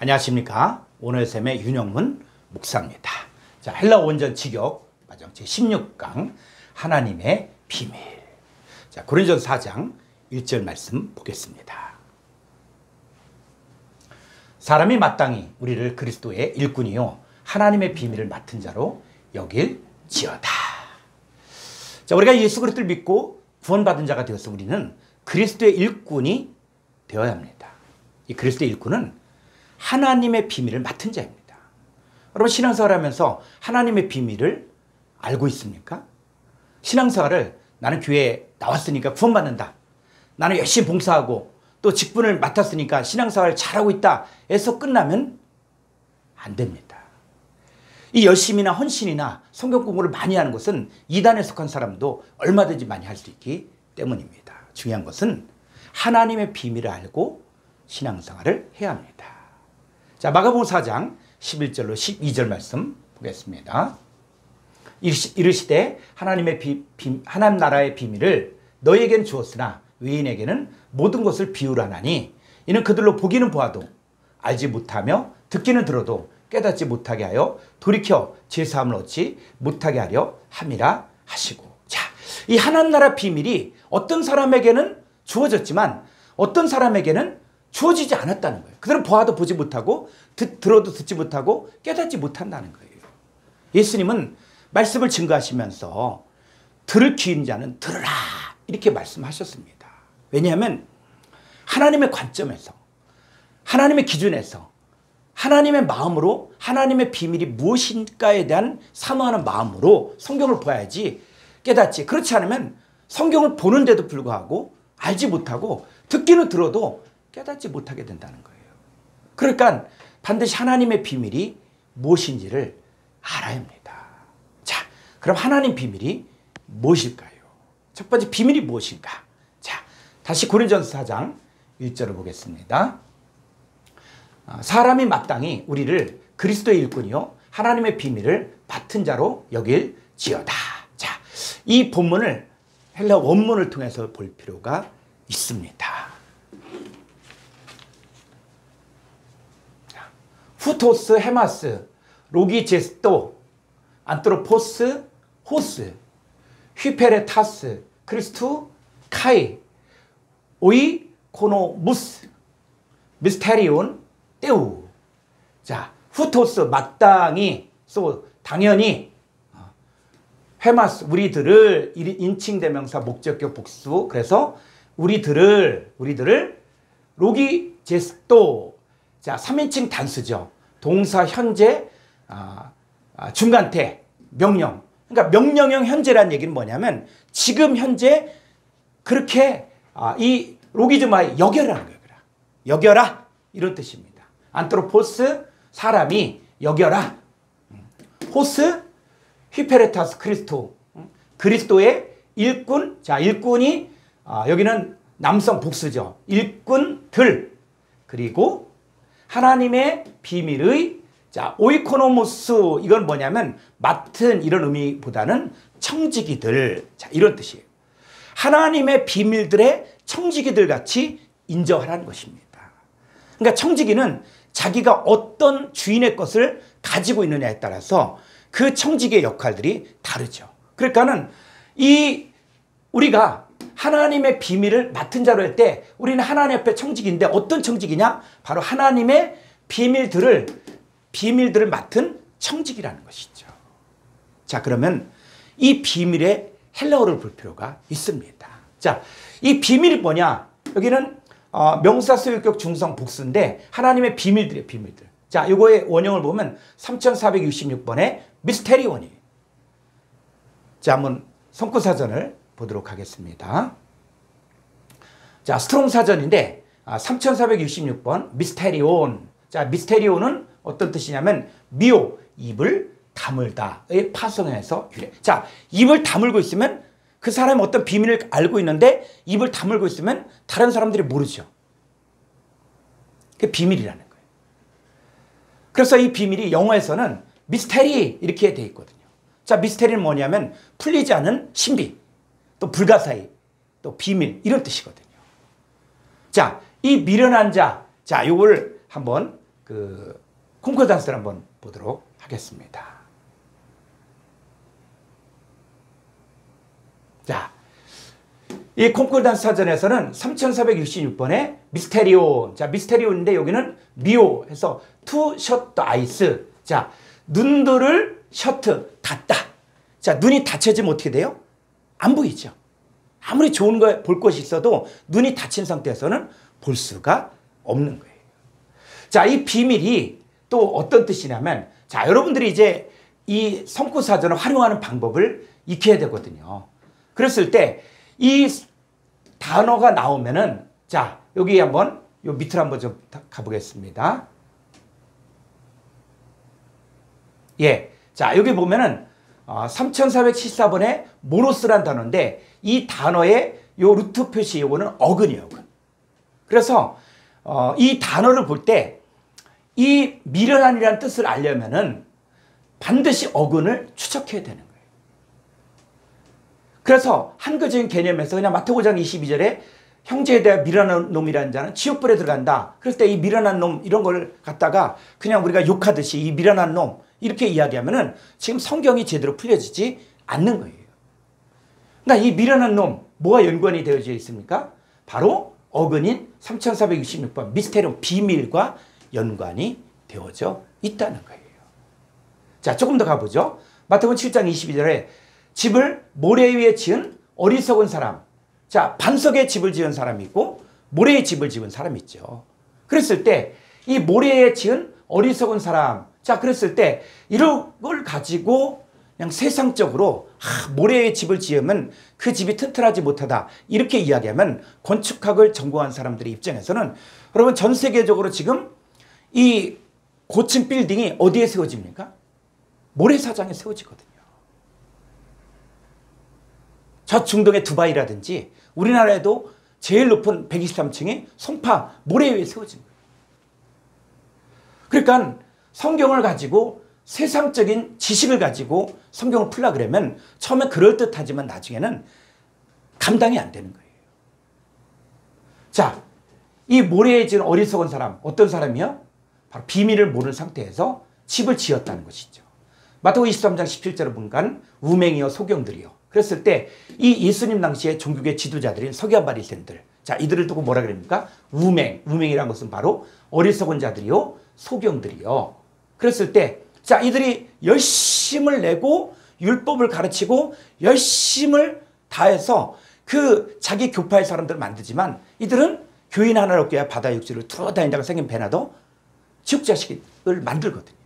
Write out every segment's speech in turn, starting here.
안녕하십니까. 오늘 샘의 윤영문 목사입니다. 자, 헬라 원전 직역 과정 제16강 하나님의 비밀. 자, 고린도전서 4장 1절 말씀 보겠습니다. 사람이 마땅히 우리를 그리스도의 일꾼이요 하나님의 비밀을 맡은 자로 여길지어다. 자, 우리가 예수 그리스도를 믿고 구원받은 자가 되어서 우리는 그리스도의 일꾼이 되어야 합니다. 이 그리스도의 일꾼은 하나님의 비밀을 맡은 자입니다. 여러분, 신앙생활을 하면서 하나님의 비밀을 알고 있습니까? 신앙생활을 나는 교회에 나왔으니까 구원받는다, 나는 열심히 봉사하고 또 직분을 맡았으니까 신앙생활을 잘하고 있다 해서 끝나면 안 됩니다. 이 열심이나 헌신이나 성경 공부를 많이 하는 것은 이단에 속한 사람도 얼마든지 많이 할 수 있기 때문입니다. 중요한 것은 하나님의 비밀을 알고 신앙생활을 해야 합니다. 자, 마가복음 4장 11절로 12절 말씀 보겠습니다. 이르시되 하나님 나라의 비밀을 너희에게는 주었으나 외인에게는 모든 것을 비유하나니 이는 그들로 보기는 보아도 알지 못하며 듣기는 들어도 깨닫지 못하게 하여 돌이켜 제사함을 얻지 못하게 하려 함이라 하시고. 자, 이 하나님 나라 비밀이 어떤 사람에게는 주어졌지만 어떤 사람에게는 주어지지 않았다는 거예요. 그들은 보아도 보지 못하고 들어도 듣지 못하고 깨닫지 못한다는 거예요. 예수님은 말씀을 증거하시면서 들을 귀인 자는 들으라 이렇게 말씀하셨습니다. 왜냐하면 하나님의 관점에서, 하나님의 기준에서, 하나님의 마음으로 하나님의 비밀이 무엇인가에 대한 사모하는 마음으로 성경을 봐야지 깨닫지, 그렇지 않으면 성경을 보는데도 불구하고 알지 못하고 듣기는 들어도 깨닫지 못하게 된다는 거예요. 그러니까 반드시 하나님의 비밀이 무엇인지를 알아야 합니다. 자, 그럼 하나님 비밀이 무엇일까요? 첫 번째 비밀이 무엇인가? 자, 다시 고린도전서 4장 1절을 보겠습니다. 사람이 마땅히 우리를 그리스도의 일꾼이요 하나님의 비밀을 맡은 자로 여길지어다. 자, 이 본문을 헬라 원문을 통해서 볼 필요가 있습니다. 후토스, 헤마스, 로기제스토, 안트로포스, 호스, 휘페레타스, 크리스투, 카이, 오이코노무스, 미스테리온, 떼우. 자, 후토스, 마땅히, 당연히, 헤마스, 우리들을, 인칭대명사, 목적격, 복수. 그래서 우리들을, 로기제스토. 자, 3인칭 단수죠. 동사, 현재, 중간태, 명령. 그러니까 명령형 현재라는 얘기는 뭐냐면 지금 현재 그렇게 이 로기즈마에 여겨라는 거예요. 여겨라 이런 뜻입니다. 안트로포스, 사람이 여겨라. 호스, 휘페레타스, 크리스토, 그리스도의 일꾼. 자, 일꾼이 여기는 남성 복수죠. 일꾼들. 그리고 하나님의 비밀의, 자, 오이코노모스, 이건 뭐냐면 맡은 이런 의미보다는 청지기들. 자, 이런 뜻이에요. 하나님의 비밀들의 청지기들 같이 인정하라는 것입니다. 그러니까 청지기는 자기가 어떤 주인의 것을 가지고 있느냐에 따라서 그 청지기의 역할들이 다르죠. 그러니까는 우리가 하나님의 비밀을 맡은 자로 할 때 우리는 하나님 앞에 청지기인데 어떤 청지기냐? 바로 하나님의 비밀들을 맡은 청지기라는 것이죠. 자, 그러면 이 비밀의 헬라어를 볼 필요가 있습니다. 자, 이 비밀이 뭐냐? 여기는 명사, 소유격, 중성, 복수인데 하나님의 비밀들이에요. 비밀들. 자, 이거의 원형을 보면 3466번의 미스테리온이에요. 자, 한번 성구사전을 보도록 하겠습니다. 자, 스트롱 사전인데 3466번 미스테리온. 자, 미스테리온은 어떤 뜻이냐면 미오, 입을 다물다의 파송에서 유래. 자, 입을 다물고 있으면 그 사람이 어떤 비밀을 알고 있는데 입을 다물고 있으면 다른 사람들이 모르죠. 그게 비밀이라는 거예요. 그래서 이 비밀이 영어에서는 미스테리 이렇게 돼 있거든요. 자, 미스테리는 뭐냐면 풀리지 않은 신비, 또 불가사의, 또 비밀 이런 뜻이거든요. 자, 이 미련한 자, 자, 요걸 한번 그 콩코단스를 한번 보도록 하겠습니다. 자, 이 콩코단스 사전에서는 3466번에 미스테리온. 자, 미스테리온인데 여기는 미오 해서 to shut the eyes. 자, 눈들을 셔트 닫다. 자, 눈이 닫혀지면 어떻게 돼요? 안 보이죠. 아무리 좋은 거 볼 것이 있어도 눈이 닫힌 상태에서는 볼 수가 없는 거예요. 자, 이 비밀이 또 어떤 뜻이냐면, 자, 여러분들이 이제 이 성구사전을 활용하는 방법을 익혀야 되거든요. 그랬을 때 이 단어가 나오면은, 자, 여기 한번 요 밑으로 한번 좀 가보겠습니다. 예. 자, 여기 보면은 3414번에 모노스란 단어인데 이 단어의 요 루트 표시 요거는 어근이에요. 어근. 그래서 이 단어를 볼 때 이 미련한이라는 뜻을 알려면은 반드시 어근을 추적해야 되는 거예요. 그래서 한글적인 개념에서 그냥 마태복음 5장 22절에 형제에 대해 미련한 놈이라는 자는 지옥불에 들어간다. 그럴 때 이 미련한 놈 이런 걸 갖다가 그냥 우리가 욕하듯이 이 미련한 놈 이렇게 이야기하면은 지금 성경이 제대로 풀려지지 않는 거예요. 그러니까 이 미련한 놈 뭐가 연관이 되어져 있습니까? 바로 어근인 3466번 미스테리움 비밀과 연관이 되어져 있다는 거예요. 자, 조금 더 가보죠. 마태복음 7장 22절에 집을 모래 위에 지은 어리석은 사람. 자, 반석에 집을 지은 사람이 있고 모래에 집을 지은 사람이 있죠. 그랬을 때 이 모래에 지은 어리석은 사람. 자, 그랬을 때 이런 걸 가지고 그냥 세상적으로 모래에 집을 지으면 그 집이 튼튼하지 못하다. 이렇게 이야기하면 건축학을 전공한 사람들의 입장에서는 여러분 전 세계적으로 지금 이 고층 빌딩이 어디에 세워집니까? 모래사장에 세워지거든요. 저 중동의 두바이라든지 우리나라에도 제일 높은 123층이 송파 모래 위에 세워진 거예요. 그러니까 성경을 가지고 세상적인 지식을 가지고 성경을 풀라 그러면 처음에 그럴듯하지만 나중에는 감당이 안 되는 거예요. 자, 이 모래에 지은 어리석은 사람 어떤 사람이요? 바로 비밀을 모르는 상태에서 집을 지었다는 것이죠. 마태복음 23장 17절을 보니까 우맹이요 소경들이요. 그랬을 때 이 예수님 당시에 종교계 지도자들인 서기관 바리새인들, 자, 이들을 두고 뭐라 그럽니까? 우맹이라는 것은 바로 어리석은 자들이요 소경들이요. 그랬을 때 자, 이들이 열심을 내고 율법을 가르치고 열심을 다해서 그 자기 교파의 사람들을 만들지만 이들은 교인 하나를 얻기 위해 바다 육지를 두루 다닌다고 생긴 배나도 지옥 자식을 만들거든요.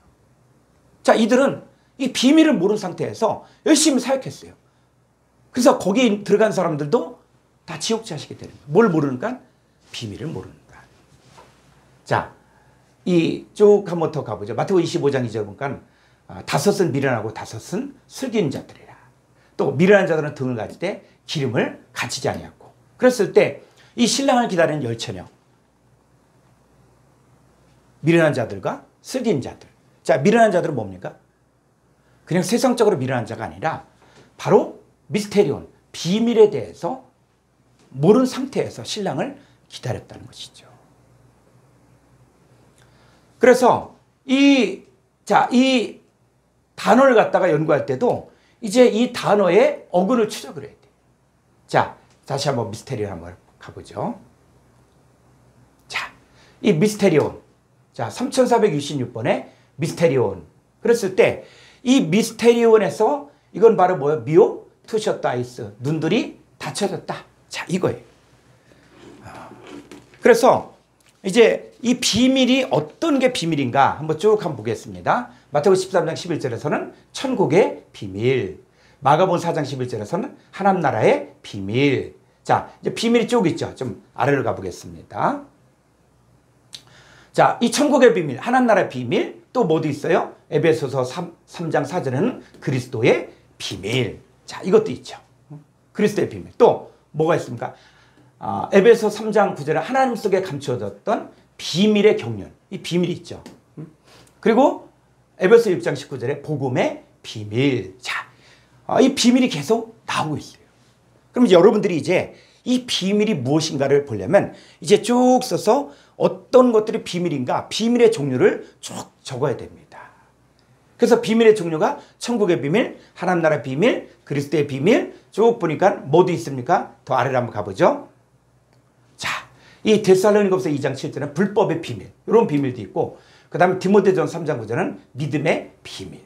자, 이들은 이 비밀을 모르는 상태에서 열심히 사역했어요. 그래서 거기 들어간 사람들도 다 지옥 자식이 되는 거예요. 뭘 모르는가? 비밀을 모르는가. 자, 이 쭉 한번 더 가보죠. 마태복음 25장 2절 보니까 다섯은 미련하고 다섯은 슬기는 자들이라. 또 미련한 자들은 등을 가질 때 기름을 갖추지 아니하고. 그랬을 때 이 신랑을 기다리는 열처녀. 미련한 자들과 슬기는 자들. 자, 미련한 자들은 뭡니까? 그냥 세상적으로 미련한 자가 아니라 바로 미스테리온, 비밀에 대해서 모르는 상태에서 신랑을 기다렸다는 것이죠. 그래서 이 단어를 갖다가 연구할 때도 이제 이 단어의 어근을 추적을 해야 돼요. 자, 다시 한번 미스테리온 한번 가보죠. 자, 이 미스테리온. 자, 3466번에 미스테리온. 그랬을 때 이 미스테리온에서 이건 바로 뭐예요? 미오 투셔다이스. 눈들이 닫혀졌다. 자, 이거예요. 그래서 이제 이 비밀이 어떤 게 비밀인가 한번 쭉 한번 보겠습니다. 마태복음 13장 11절에서는 천국의 비밀. 마가복음 4장 11절에서는 하나님 나라의 비밀. 자, 이제 비밀이 쭉 있죠. 좀 아래로 가보겠습니다. 자, 이 천국의 비밀, 하나님 나라의 비밀, 또 뭐도 있어요? 에베소서 3장 4절에는 그리스도의 비밀. 자, 이것도 있죠. 그리스도의 비밀. 또 뭐가 있습니까? 에베소 3장 9절에 하나님 속에 감추어졌던 비밀의 경륜. 이 비밀이 있죠. 그리고 에베소 6장 19절에 복음의 비밀. 자, 이 비밀이 계속 나오고 있어요. 그럼 이제 여러분들이 이제 이 비밀이 무엇인가를 보려면 이제 쭉 써서 어떤 것들이 비밀인가, 비밀의 종류를 쭉 적어야 됩니다. 그래서 비밀의 종류가 천국의 비밀, 하나님 나라 비밀, 그리스도의 비밀 쭉 보니까 뭐도 있습니까? 더 아래로 한번 가보죠. 자, 이 데살로니가후서 2장 7절은 불법의 비밀, 이런 비밀도 있고, 그 다음에 디모데전서 3장 9절은 믿음의 비밀,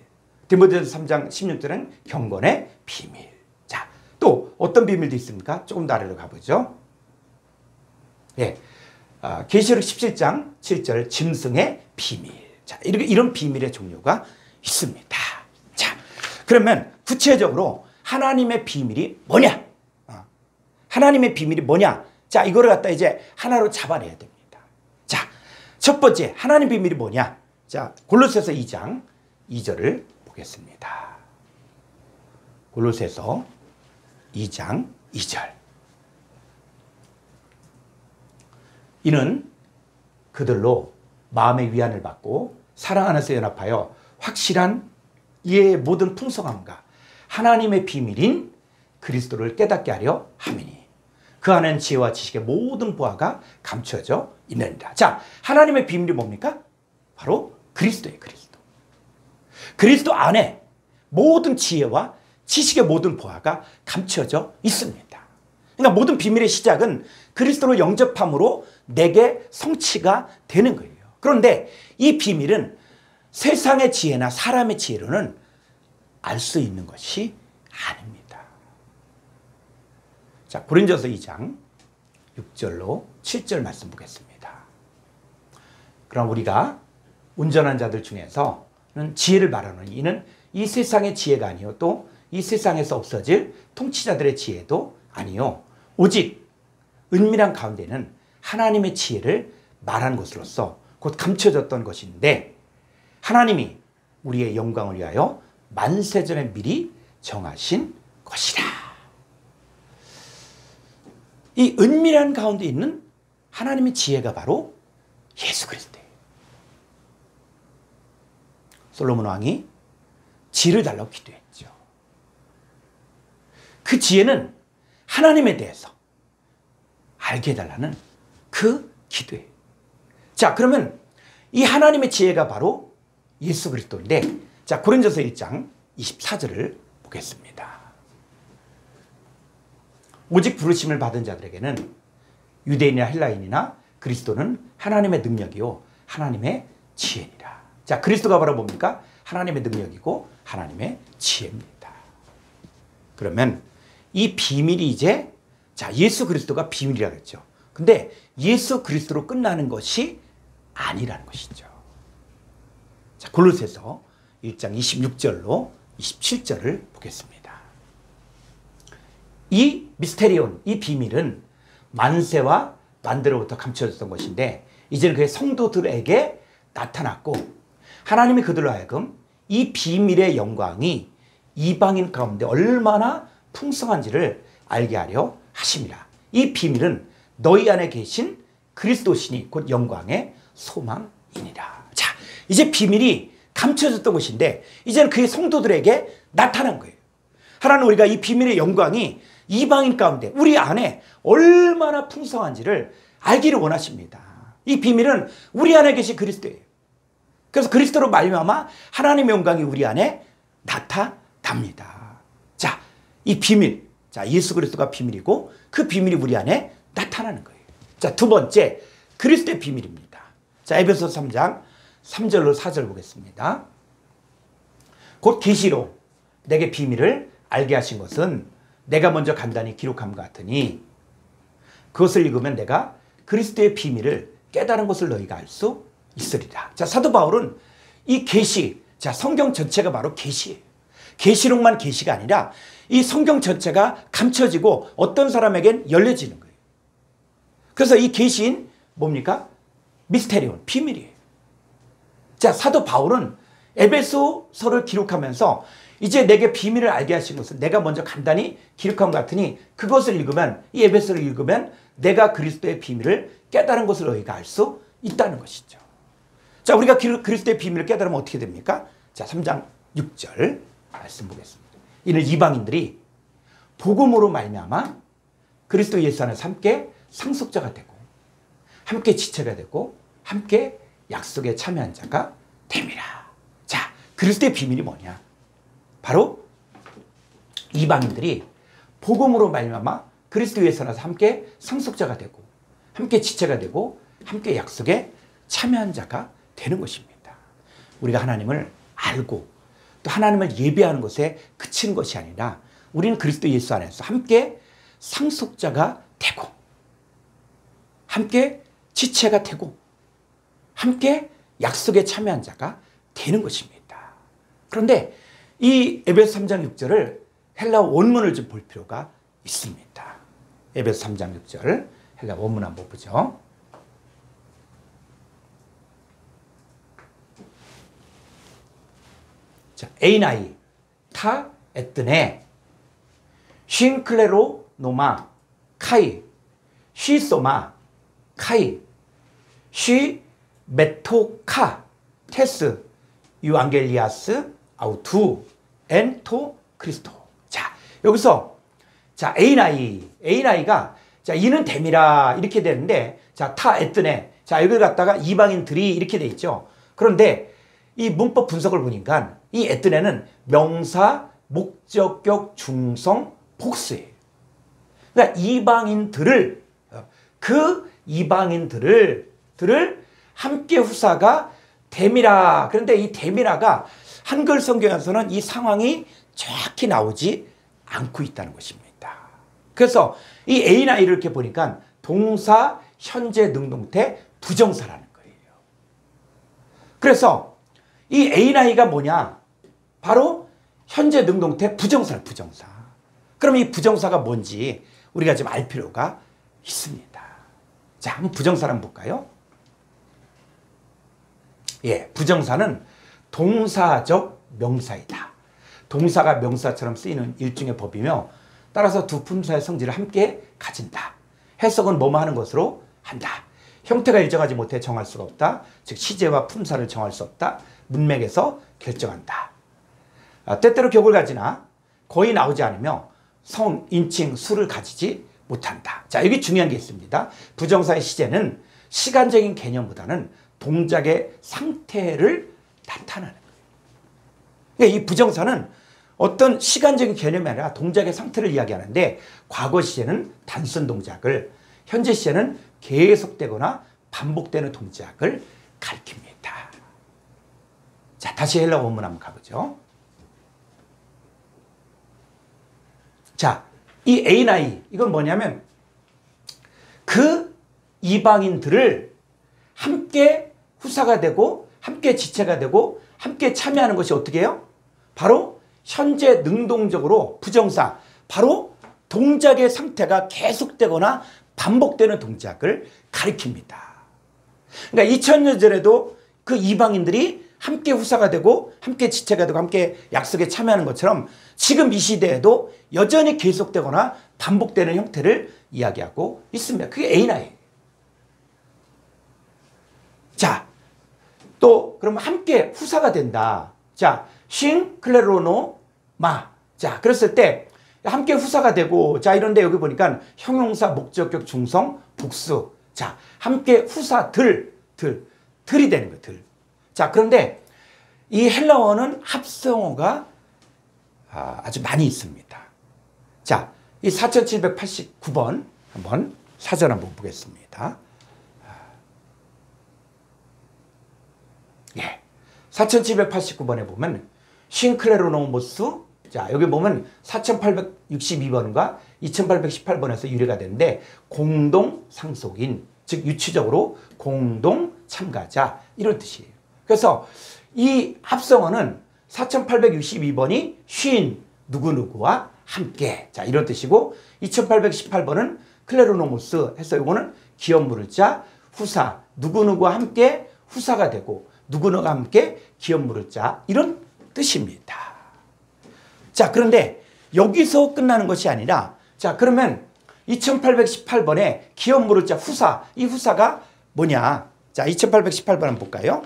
디모데전서 3장 16절은 경건의 비밀. 자, 또 어떤 비밀도 있습니까? 조금 더 아래로 가보죠. 예, 계시록 17장 7절 짐승의 비밀. 자, 이런 비밀의 종류가 있습니다. 자, 그러면 구체적으로 하나님의 비밀이 뭐냐? 하나님의 비밀이 뭐냐? 자, 이거를 갖다 이제 하나로 잡아내야 됩니다. 자, 첫 번째 하나님 비밀이 뭐냐? 자, 골로새서 2장 2절을 보겠습니다. 골로새서 2장 2절. 이는 그들로 마음의 위안을 받고 사랑 안에서 연합하여 확실한 이의 모든 풍성함과 하나님의 비밀인 그리스도를 깨닫게 하려 함이니 그 안에는 지혜와 지식의 모든 보화가 감춰져 있느니라. 자, 하나님의 비밀이 뭡니까? 바로 그리스도예요. 그리스도. 그리스도 안에 모든 지혜와 지식의 모든 보화가 감춰져 있습니다. 그러니까 모든 비밀의 시작은 그리스도를 영접함으로 내게 성취가 되는 거예요. 그런데 이 비밀은 세상의 지혜나 사람의 지혜로는 알 수 있는 것이 아닙니다. 자, 고린도서 2장 6절로 7절 말씀 보겠습니다. 그럼 우리가 온전한 자들 중에서는 지혜를 말하노니 이는 이 세상의 지혜가 아니요 또 이 세상에서 없어질 통치자들의 지혜도 아니요 오직 은밀한 가운데는 하나님의 지혜를 말하는 것으로서 곧 감춰졌던 것인데 하나님이 우리의 영광을 위하여 만세전에 미리 정하신 것이라. 이 은밀한 가운데 있는 하나님의 지혜가 바로 예수 그리스도예요. 솔로몬 왕이 지혜를 달라고 기도했죠. 그 지혜는 하나님에 대해서 알게 해달라는 그 기도예요. 자, 그러면 이 하나님의 지혜가 바로 예수 그리스도인데, 자, 고린도서 1장 24절을 보겠습니다. 오직 부르심을 받은 자들에게는 유대인이나 헬라인이나 그리스도는 하나님의 능력이요 하나님의 지혜니라. 자, 그리스도가 바로 뭡니까? 하나님의 능력이고 하나님의 지혜입니다. 그러면 이 비밀이 이제, 자, 예수 그리스도가 비밀이라고 했죠. 근데 예수 그리스도로 끝나는 것이 아니라는 것이죠. 자, 골로새서 1장 26절로 27절을 보겠습니다. 이 미스테리온, 이 비밀은 만세와 만대로부터 감춰졌던 것인데 이제는 그의 성도들에게 나타났고 하나님이 그들로 하여금 이 비밀의 영광이 이방인 가운데 얼마나 풍성한지를 알게 하려 하심이라. 이 비밀은 너희 안에 계신 그리스도시니 곧 영광의 소망이니라. 자, 이제 비밀이 감춰졌던 것인데 이제는 그의 성도들에게 나타난 거예요. 하나님 우리가 이 비밀의 영광이 이방인 가운데 우리 안에 얼마나 풍성한지를 알기를 원하십니다. 이 비밀은 우리 안에 계신 그리스도예요. 그래서 그리스도로 말미암아 하나님의 영광이 우리 안에 나타납니다. 자, 이 비밀, 자, 예수 그리스도가 비밀이고 그 비밀이 우리 안에 나타나는 거예요. 자, 두 번째 그리스도의 비밀입니다. 자, 에베소서 3장 3절로 4절 보겠습니다. 곧 계시로 내게 비밀을 알게 하신 것은 내가 먼저 간단히 기록함과 같으니 그것을 읽으면 내가 그리스도의 비밀을 깨달은 것을 너희가 알 수 있으리라. 자, 사도 바울은 이 계시, 자, 성경 전체가 바로 계시예요. 계시록만 계시가 아니라 이 성경 전체가 감춰지고 어떤 사람에겐 열려지는 거예요. 그래서 이 계시인 뭡니까? 미스테리온, 비밀이에요. 자, 사도 바울은 에베소서를 기록하면서 이제 내게 비밀을 알게 하신 것은 내가 먼저 간단히 기록한 것 같으니 그것을 읽으면, 이 에베소를 읽으면 내가 그리스도의 비밀을 깨달은 것을 너희가 알 수 있다는 것이죠. 자, 우리가 그리스도의 비밀을 깨달으면 어떻게 됩니까? 자, 3장 6절 말씀 보겠습니다. 이는 이방인들이 복음으로 말미암아 그리스도 예수 안에서 함께 상속자가 되고 함께 지체가 되고 함께 약속에 참여한 자가 됩니다. 자, 그리스도의 비밀이 뭐냐? 바로 이방인들이 복음으로 말미암아 그리스도 예수 안에서 함께 상속자가 되고 함께 지체가 되고 함께 약속에 참여한 자가 되는 것입니다. 우리가 하나님을 알고 또 하나님을 예배하는 것에 그치는 것이 아니라 우리는 그리스도 예수 안에서 함께 상속자가 되고 함께 지체가 되고 함께 약속에 참여한 자가 되는 것입니다. 그런데 이 에베소 3장 6절을 헬라 원문을 좀 볼 필요가 있습니다. 에베소 3장 6절 헬라 원문 한번 보죠. 자, 에이나이 타 에뜨네 쉰클레로 노마 카이 쉬소마 카이 쉬 메토카 테스 유앙겔리아스 아우투 엔토 크리스토. 자, 여기서 자, 에이나이가 자, 이는 됨이라 이렇게 되는데 자, 타 에뜨네. 자, 여기 갖다가 이방인들이 이렇게 돼 있죠. 그런데 이 문법 분석을 보니까 이 에뜨네는 명사, 목적격, 중성, 복수예요. 그러니까 이방인들을 그 이방인들을 함께 후사가 됨이라. 그런데 이 됨이라가 한글 성경에서는 이 상황이 정확히 나오지 않고 있다는 것입니다. 그래서 이 에이나이를 이렇게 보니까 동사, 현재, 능동태, 부정사라는 거예요. 그래서 이 에이나이가 뭐냐? 바로 현재 능동태 부정사. 그럼 이 부정사가 뭔지 우리가 좀 알 필요가 있습니다. 자, 한번 부정사를 한번 볼까요? 예, 부정사는 동사적 명사이다. 동사가 명사처럼 쓰이는 일종의 법이며 따라서 두 품사의 성질을 함께 가진다. 해석은 뭐뭐 하는 것으로 한다. 형태가 일정하지 못해 정할 수가 없다. 즉 시제와 품사를 정할 수 없다. 문맥에서 결정한다. 때때로 격을 가지나 거의 나오지 않으며 성, 인칭, 수를 가지지 못한다. 자, 여기 중요한 게 있습니다. 부정사의 시제는 시간적인 개념보다는 동작의 상태를 나타내는 거예요. 그러니까 이 부정사는 어떤 시간적인 개념이 아니라 동작의 상태를 이야기하는데 과거 시제는 단순 동작을, 현재 시제는 계속되거나 반복되는 동작을 가리킵니다. 자, 다시 헬라 원문 한번 가보죠. 자, 이 에이나이, 이건 뭐냐면 그 이방인들을 함께 후사가 되고 함께 지체가 되고 함께 참여하는 것이 어떻게 해요? 바로 현재 능동적으로 부정사, 바로 동작의 상태가 계속되거나 반복되는 동작을 가리킵니다. 그러니까 2000년 전에도 그 이방인들이 함께 후사가 되고 함께 지체가 되고 함께 약속에 참여하는 것처럼 지금 이 시대에도 여전히 계속되거나 반복되는 형태를 이야기하고 있습니다. 그게 에이나이에요. 자, 또 그러면 함께 후사가 된다. 자, 신 클레로노 마. 자, 그랬을 때 함께 후사가 되고, 자, 이런데 여기 보니까 형용사, 목적격, 중성, 복수. 자, 함께 후사들이 되는 거예요. 들. 자, 그런데 이 헬라어는 합성어가 아주 많이 있습니다. 자, 이 4789번 한번 사전 한번 보겠습니다. 예. 4789번에 보면 싱크레로노모스, 자, 여기 보면 4862번과 2818번에서 유래가 되는데 공동 상속인, 즉 유치적으로 공동 참가자 이런 뜻이에요. 그래서 이 합성어는 4862번이 쉰 누구누구와 함께, 자, 이런 뜻이고 2818번은 클레로노모스 해서 이거는 기업 물을자 후사, 누구누구와 함께 후사가 되고 누구누구와 함께 기업 물을자 이런 뜻입니다. 자, 그런데 여기서 끝나는 것이 아니라, 자, 그러면 2818번에 기업 물을자 후사, 이 후사가 뭐냐? 자, 2818번 한번 볼까요?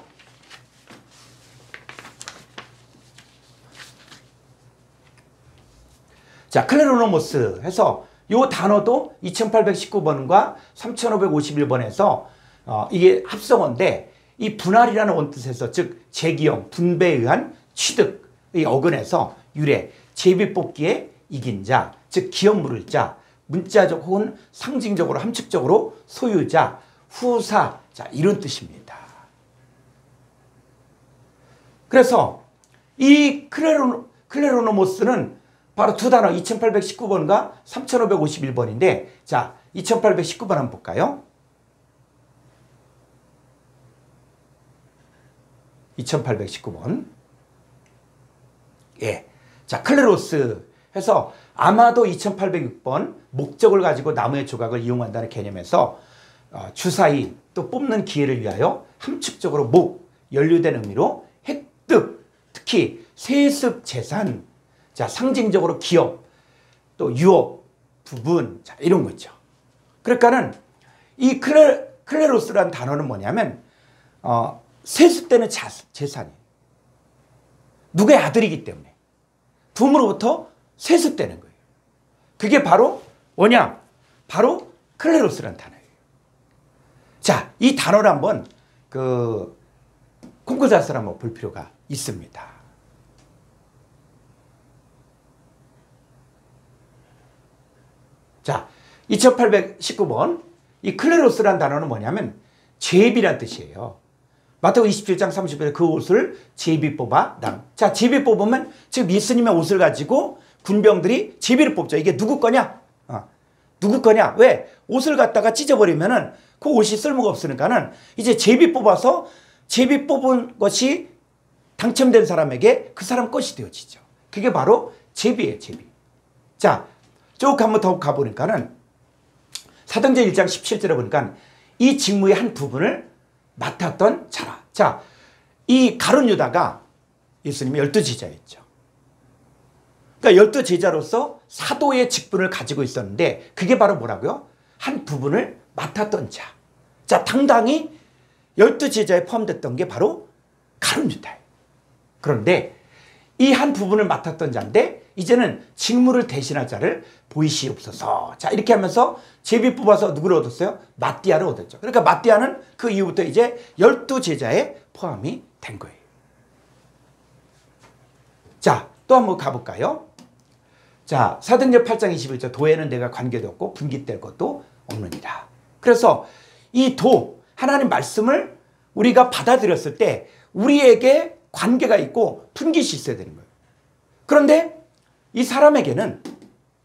자, 클레로노모스 해서 요 단어도 2819번과 3551번에서 이게 합성어인데 이 분할이라는 원뜻에서 즉 재기형, 분배에 의한 취득의 어근에서 유래, 제비뽑기에 이긴 자, 즉 기업 물을 자, 문자적 혹은 상징적으로 함축적으로 소유자, 후사, 자 이런 뜻입니다. 그래서 이 클레로노모스는 바로 두 단어 2819번과 3551번인데 자 2819번 한번 볼까요? 2819번. 예. 자, 클레로스 해서 아마도 2806번 목적을 가지고 나무의 조각을 이용한다는 개념에서 주사위 또 뽑는 기회를 위하여 함축적으로 목, 연루된 의미로 획득, 특히 세습 재산, 자, 상징적으로 기업, 또 유업, 부분, 자, 이런 거 있죠. 그러니까는 이 클레로스라는 단어는 뭐냐면, 세습되는 재산이 누구의 아들이기 때문에 부모로부터 세습되는 거예요. 그게 바로 뭐냐? 바로 클레로스라는 단어예요. 자, 이 단어를 한번 콩쿠르자스를 한번 볼 필요가 있습니다. 자, 2819번 이 클레로스라는 단어는 뭐냐면 제비란 뜻이에요. 마태복음 27장 30절에 그 옷을 제비 뽑아 남. 자, 제비 뽑으면 지금 예수님의 옷을 가지고 군병들이 제비를 뽑죠. 이게 누구 거냐? 누구 거냐? 왜? 옷을 갖다가 찢어버리면은 그 옷이 쓸모가 없으니까는 이제 제비 뽑아서 제비 뽑은 것이 당첨된 사람에게 그 사람 것이 되어지죠. 그게 바로 제비예요, 제비. 자, 쭉 한번 더 가보니까는 사도행전 1장 17절에 보니까 이 직무의 한 부분을 맡았던 자라. 자, 이 가룟 유다가 예수님의 12제자였죠. 그러니까 12제자로서 사도의 직분을 가지고 있었는데 그게 바로 뭐라고요? 한 부분을 맡았던 자. 자, 당당히 12제자에 포함됐던 게 바로 가룟 유다예요. 그런데 이 한 부분을 맡았던 자인데 이제는 직무를 대신할 자를 보이시옵소서. 자, 이렇게 하면서 제비 뽑아서 누구를 얻었어요? 마띠아를 얻었죠. 그러니까 마띠아는 그 이후부터 이제 12제자에 포함이 된 거예요. 자, 또 한번 가볼까요? 자, 사도행전 8장 21절 도에는 내가 관계도 없고 분깃될 것도 없느니라. 그래서 이 하나님 말씀을 우리가 받아들였을 때 우리에게 관계가 있고 분깃이 있어야 되는 거예요. 그런데 이 사람에게는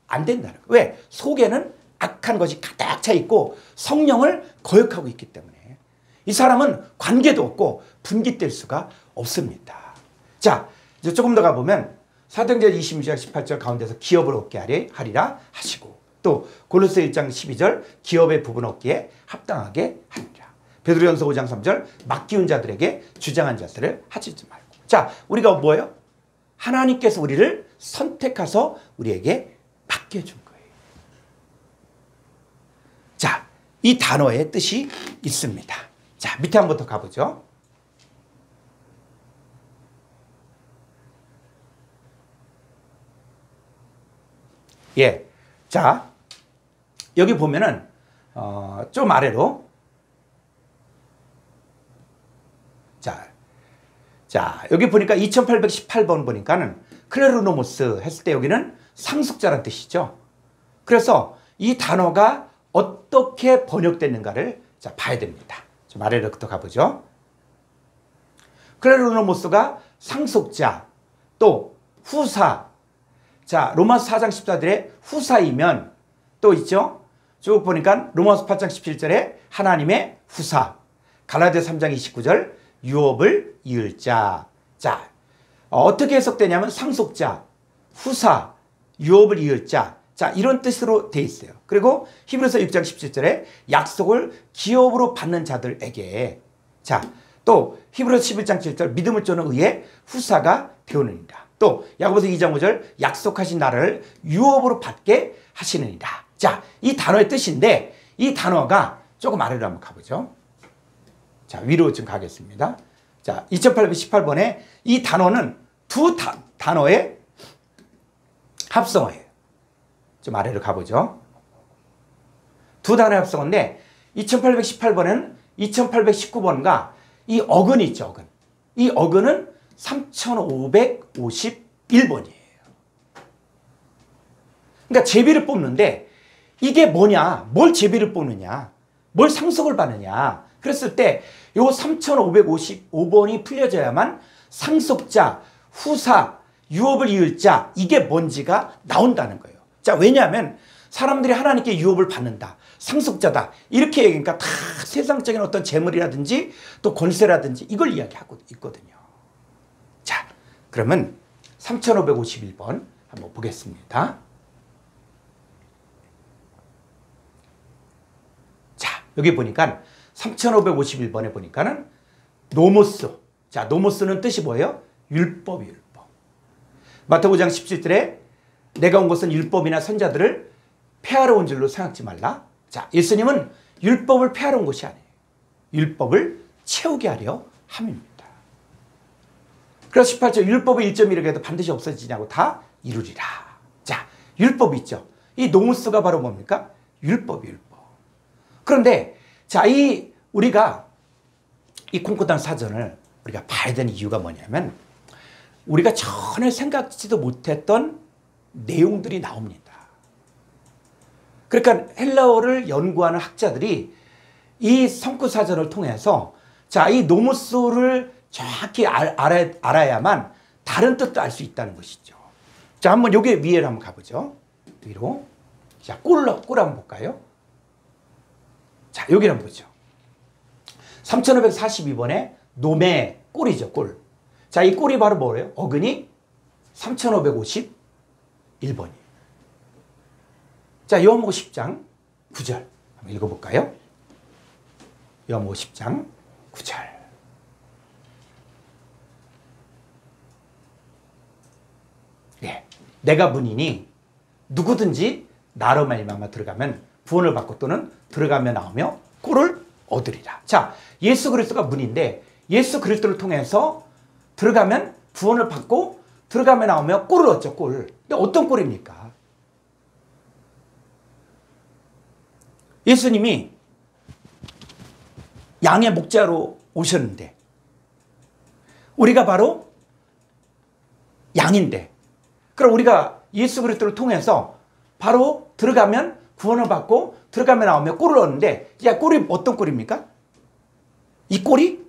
안 된다는 거예요. 왜? 속에는 악한 것이 가득 차 있고 성령을 거역하고 있기 때문에 이 사람은 관계도 없고 분깃될 수가 없습니다. 자, 이제 조금 더 가보면 사도행전 26장 18절 가운데서 기업을 얻게 하리라 하시고 또 골로새 1장 12절 기업의 부분 얻기에 합당하게 하리라. 베드로전서 5장 3절 맡기운 자들에게 주장한 자들을 하지 말고. 자, 우리가 뭐예요? 하나님께서 우리를 선택하셔서 우리에게 맡겨준 거예요. 자, 이 단어의 뜻이 있습니다. 자, 밑에 한번 더 가보죠. 예. 자, 여기 보면은, 좀 아래로. 자, 여기 보니까 2818번 보니까는 클레로노모스 했을 때 여기는 상속자란 뜻이죠. 그래서 이 단어가 어떻게 번역됐는가를 자, 봐야 됩니다. 좀 아래로부터 가보죠. 클레로노모스가 상속자, 또 후사. 자, 로마서 4장 14절에 후사이면 또 있죠. 쭉 보니까 로마서 8장 17절에 하나님의 후사. 갈라디아 3장 29절 유업을 이을 자. 자, 어떻게 해석되냐면 상속자, 후사, 유업을 이을 자. 자, 이런 뜻으로 돼 있어요. 그리고 히브리서 6장 17절에 약속을 기업으로 받는 자들에게. 자, 또 히브리서 11장 7절 믿음을 쫓는 의의 후사가 되오느니라. 또 야고보서 2장 5절 약속하신 나라를 유업으로 받게 하시느니라. 자, 이 단어의 뜻인데 이 단어가 조금 아래로 한번 가보죠. 자, 위로 좀 가겠습니다. 자, 2818번에 이 단어는 두 단어의 합성어예요. 좀 아래로 가보죠. 두 단어 합성어인데 2818번에는 2819번과 이 어근이 있죠. 어근. 이 어근은 3551번이에요. 그러니까 제비를 뽑는데 이게 뭐냐? 뭘 제비를 뽑느냐? 뭘 상속을 받느냐? 그랬을 때 요 3555번이 풀려져야만 상속자, 후사, 유업을 이을 자 이게 뭔지가 나온다는 거예요. 자, 왜냐하면 사람들이 하나님께 유업을 받는다. 상속자다. 이렇게 얘기하니까 다 세상적인 어떤 재물이라든지 또 권세라든지 이걸 이야기하고 있거든요. 자, 그러면 3551번 한번 보겠습니다. 자, 여기 보니까 3551번에 보니까는 노모스. 자, 노모스는 뜻이 뭐예요? 율법이 율법. 마태복음 5장 17절에 내가 온 것은 율법이나 선자들을 폐하러 온 줄로 생각지 말라. 자, 예수님은 율법을 폐하러 온 것이 아니에요. 율법을 채우게 하려 함입니다. 그래서 18절 율법의 1.1을 해도 반드시 없어지냐고 다 이루리라. 자, 율법이 있죠. 이 노무스가 바로 뭡니까? 율법이 율법. 그런데 자, 우리가 이 콩코단 사전을 우리가 봐야 되는 이유가 뭐냐면 우리가 전혀 생각지도 못했던 내용들이 나옵니다. 그러니까 헬라어를 연구하는 학자들이 이 성구사전을 통해서 자, 이 노무스를 정확히 알아야만 다른 뜻도 알 수 있다는 것이죠. 자, 한번 여기 위에를 한번 가보죠. 위로. 자, 꿀 한번 볼까요? 자, 여기를 한번 보죠. 3542번에 놈의 꿀이죠, 꿀. 자, 이 꿀이 바로 뭐예요? 어근이 3551번이에요. 자, 요한복음 10장 9절 한번 읽어볼까요? 요한복음 10장 9절. 예, 내가 문이니 누구든지 나로 말미암아 들어가면 구원을 받고 또는 들어가며 나오며 꿀을 얻으리라. 자, 예수 그리스도가 문인데 예수 그리스도를 통해서 들어가면 구원을 받고 들어가며 나오며 꿀을 얻죠. 꿀. 근데 어떤 꿀입니까? 예수님이 양의 목자로 오셨는데 우리가 바로 양인데 그럼 우리가 예수 그리스도를 통해서 바로 들어가면 구원을 받고 들어가면 나오면 꿀을 얻는데 야, 꿀이 어떤 꿀입니까? 이 꿀이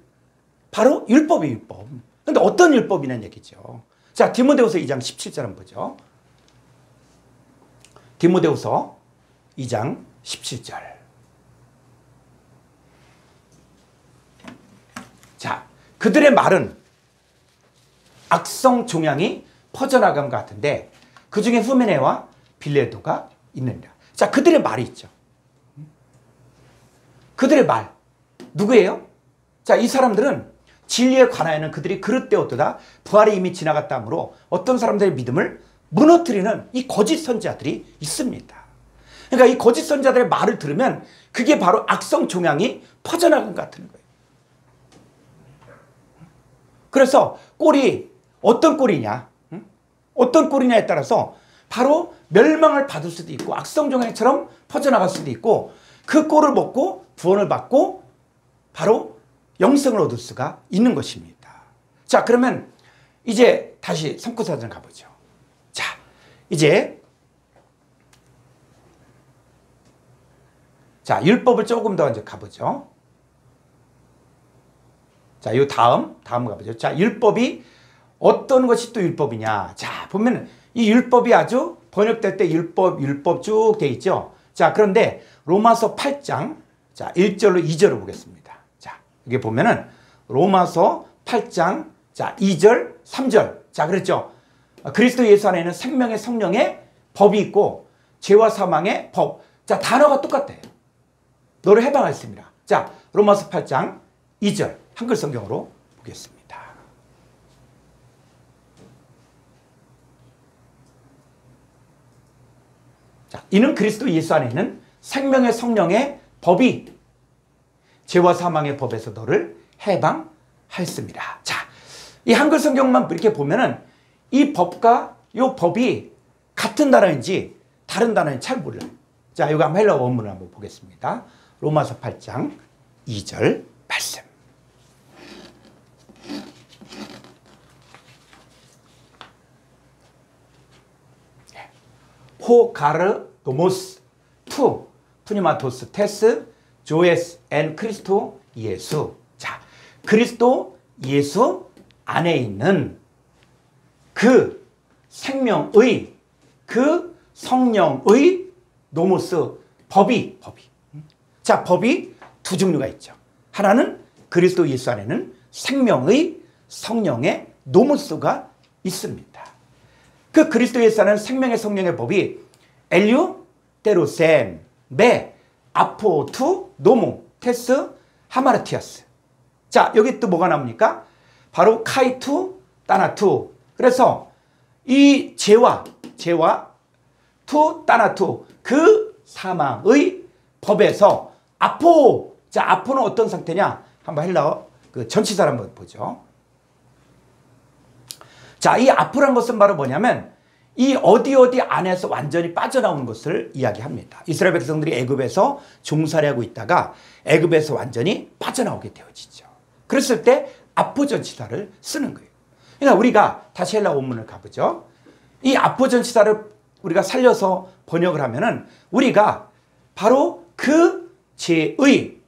바로 율법의 율법. 근데 어떤 율법이냐는 얘기죠. 자, 디모데후서 2장 17절 한번 보죠. 디모데후서 2장 17절. 자, 그들의 말은 악성 종양이 퍼져나간 것 같은데 그 중에 후메네와 빌레도가 있느니라. 자, 그들의 말이 있죠. 그들의 말. 누구예요? 자, 이 사람들은 진리에 관하여는 그들이 그릇되었도다. 부활이 이미 지나갔다 하므로 어떤 사람들의 믿음을 무너뜨리는 이 거짓 선지자들이 있습니다. 그러니까 이 거짓 선지자들의 말을 들으면 그게 바로 악성 종양이 퍼져나간 것 같은 거예요. 그래서 꼴이 어떤 꼴이냐, 어떤 꼴이냐에 따라서 바로 멸망을 받을 수도 있고 악성 종양처럼 퍼져나갈 수도 있고 그 꼴을 먹고 구원을 받고 바로 영생을 얻을 수가 있는 것입니다. 자, 그러면 이제 다시 성구사전 가보죠. 자, 이제 자, 율법을 조금 더 이제 가보죠. 자, 요 다음 가보죠. 자, 율법이 어떤 것이 또 율법이냐. 자, 보면 이 율법이 아주 번역될 때 율법 쭉 돼 있죠. 자, 그런데 로마서 8장 자, 1절로 2절을 보겠습니다. 자, 여기 보면은 로마서 8장 자, 2절, 3절. 자, 그랬죠. 그리스도 예수 안에는 생명의 성령의 법이 있고 죄와 사망의 법. 자, 단어가 똑같아요. 너를 해방하였습니다. 자, 로마서 8장 2절 한글 성경으로 보겠습니다. 자, 이는 그리스도 예수 안에 있는 생명의 성령의 법이 죄와 사망의 법에서 너를 해방하였습니다. 자, 이 한글 성경만 이렇게 보면은 이 법과 이 법이 같은 단어인지 다른 단어인지 잘 몰라요. 자, 이거 한번 헬라어 원문을 한번 보겠습니다. 로마서 8장 2절 말씀. 포가르 노모스 투 푸니마토스 테스 조에스 앤 크리스토 예수. 자, 그리스도 예수 안에 있는 그 생명의 그 성령의 노모스 법이 자, 법이 두 종류가 있죠. 하나는 그리스도 예수 안에는 생명의 성령의 노모스가 있습니다. 그 그리스도 예수 안에는 생명의 성령의 법이 엘류 테로셈 메 아포투 노모 테스 하마르티아스. 자, 여기 또 뭐가 나옵니까? 바로 카이투 따나투. 그래서 이 죄와 투 따나투 그 사망의 법에서 아포. 자, 아포는 어떤 상태냐? 한번 헬라어 그 전치사를 한번 보죠. 자, 이 아포란 것은 바로 뭐냐면 이 어디 안에서 완전히 빠져나오는 것을 이야기합니다. 이스라엘 백성들이 애굽에서 종살이하고 있다가 애굽에서 완전히 빠져나오게 되어지죠. 그랬을 때 아포 전치사를 쓰는 거예요. 그러니까 우리가 다시 헬라 원문을 가보죠. 이 아포 전치사를 우리가 살려서 번역을 하면은 우리가 바로 그 죄의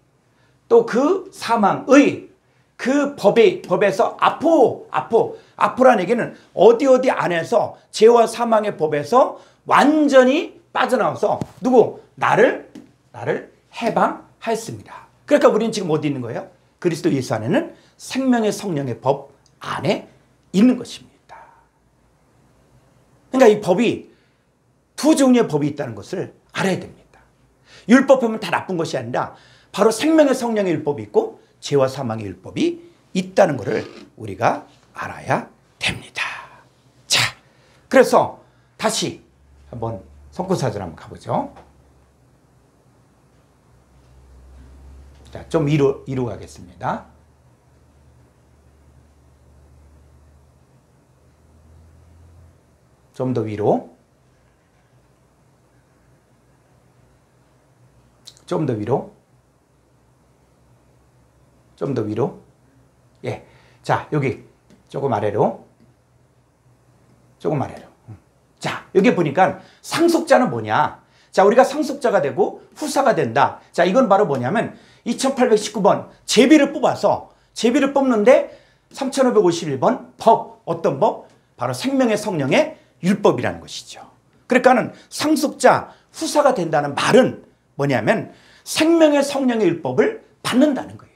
또 그 사망의 그 법에서 아포라는 얘기는 어디 안에서 죄와 사망의 법에서 완전히 빠져나와서 누구? 나를 해방하였습니다. 그러니까 우리는 지금 어디 있는 거예요? 그리스도 예수 안에는 생명의 성령의 법 안에 있는 것입니다. 그러니까 이 법이 두 종류의 법이 있다는 것을 알아야 됩니다. 율법하면 다 나쁜 것이 아니라 바로 생명의 성령의 율법이 있고 죄와 사망의 율법이 있다는 것을 우리가 알아야 됩니다. 자, 그래서 다시 한번 성구사절 한번 가보죠. 자, 좀 위로 가겠습니다. 좀 더 위로. 좀 더 위로. 좀 더 위로. 예. 자, 여기 조금 아래로. 조금 아래로. 자, 여기 보니까 상속자는 뭐냐? 자, 우리가 상속자가 되고 후사가 된다. 자, 이건 바로 뭐냐면 2819번 제비를 뽑아서 제비를 뽑는데 3551번 법. 어떤 법? 바로 생명의 성령의 율법이라는 것이죠. 그러니까는 상속자, 후사가 된다는 말은 뭐냐면 생명의 성령의 율법을 받는다는 거예요.